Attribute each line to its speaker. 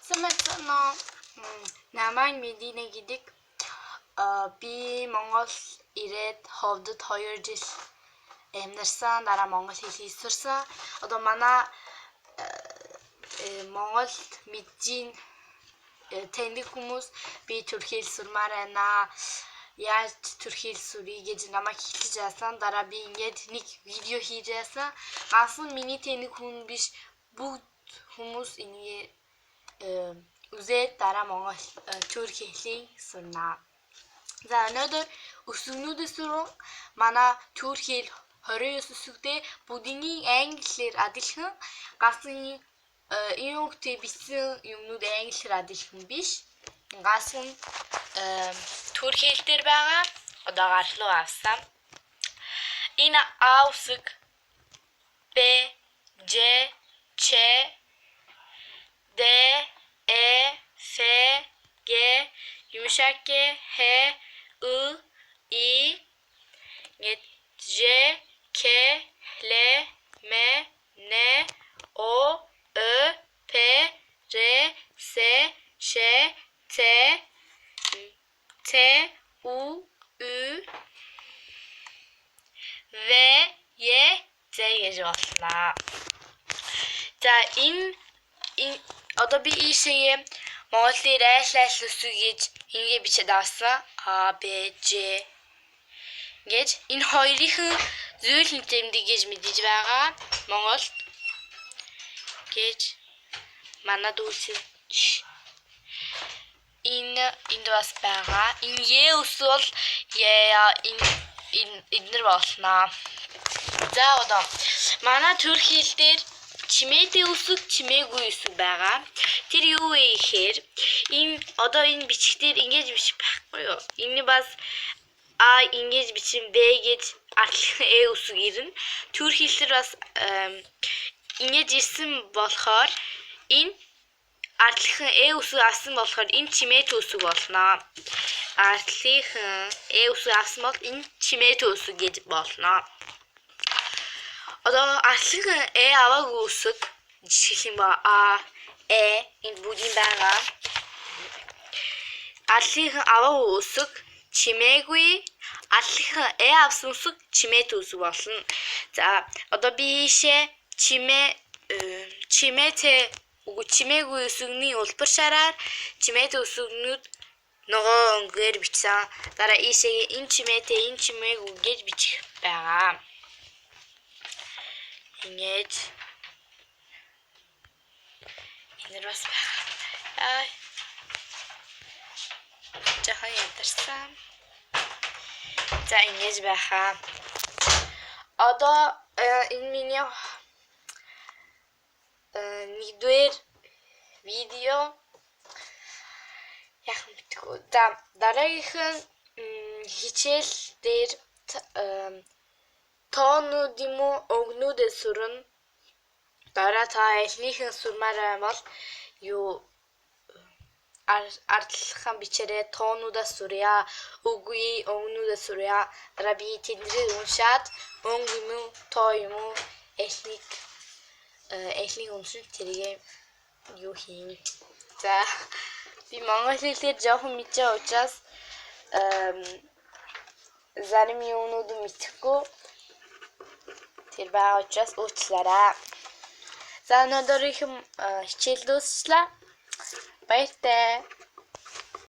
Speaker 1: Самцно намайг Мединэ гэдэг би Монгол ирээд ховдод 2 жил амьдарсан. Дараа монгол хэл хэлсэрсэн. Одоо манай Монголд мэджийн таньдаг хүмүүс би турки хэл сурмаар байна. Яаж турки хэл суръя гэж намайг хэлж яасан. Дараа би ингээд нэг видео хийж яасан. Ганцхан миний таньдаг хүн биш, бүгд хүмүүс энийг үзээд дараа монгол турки хэлийг сурнаа. За өнөөдөр өсвөнүүдээс рүү манай турки хэл 29 өсвөгтэй бүгднийг англиэр адилхан ганцхан энэ үгтэй бичсэн юмнууд англиэр адилхан биш. Ганцхан турки хэл дээр байгаа. Одоо гаралуу авсан. Энэ А үсэг Б Ж Ч Д Э Ф Г yumuşak G H I I J K L M N O Ö P R S Ş T T U Ü V Y Z гэж болно. За энэ одоо би ийшээ Монголын айл үсэг гэж ингэ бичээд авсан. А Б Ж гэж энэ хоёрын зүйл нэмтэмдэг гэж мэдээж байгаа. Монголд гэж манад үлсэн. Энд бас байгаа. Энэ Е үс бол эднэр болно. За одоо манай турки хэл дээр чимээтэй үсэг, чимээгүй үсэг байгаа. Тэр юу вэ гэхээр одоо энэ бичгээр ингэж бичих байхгүй юу? Энэ бас А ингэж бичин Б гэж артлах Э үсэг ирнэ. Турки хэлээр бас ингэж ирсэн болохоор энэ артлахын Э үсэг авсан болохоор энэ чимээтэй үсэг болно. Артлахын Э үсэг авсан бол энэ чимээтэй үсэг гэж болно. Одоо артлахын Э аваагүй үсэг жишээлх юм ба А, Э энэ бүгдийн байгаа. Артлахын аваагүй үсэг чимээгүй, артлахын Э авсан үсэг чимээтэй үсэг болно. За одоо би ийшээ чимээгүй үсэгний улбар шараар чимээтэй үсэгнүүд нөгөө өнгөөр бичсэн. Дараа ийшээ энэ чимээтэй, энэ чимээгүй гэж бичих байгаа. Ингэж энэ бас байгаа. Жахан ядарсан. За ингэж байхаа. Одоо энэ миний нэгдүгээр видео яхан битгүү. За дараагийнх нь хичээл дээр тоонууд юм уу өгнүүдээс сурна. Дараа та альнийхэн сурмаар бол юу ардлахын бичээрээ тоонуудаас сурья, үгүй өгнүүдээс сурья. Дараа би тэднийг уншаад өнгө юм уу, тоо юм уу, альнийг уншиж тэрийг юу хийн. За би монгол хэлээр жоохон мэдээ учраас зарим юмнууд мэдэхгүй. Тэр байгаа учраас уучлаарай. За өнөөдрийнх хичээл дуусчлаа. Баяртай.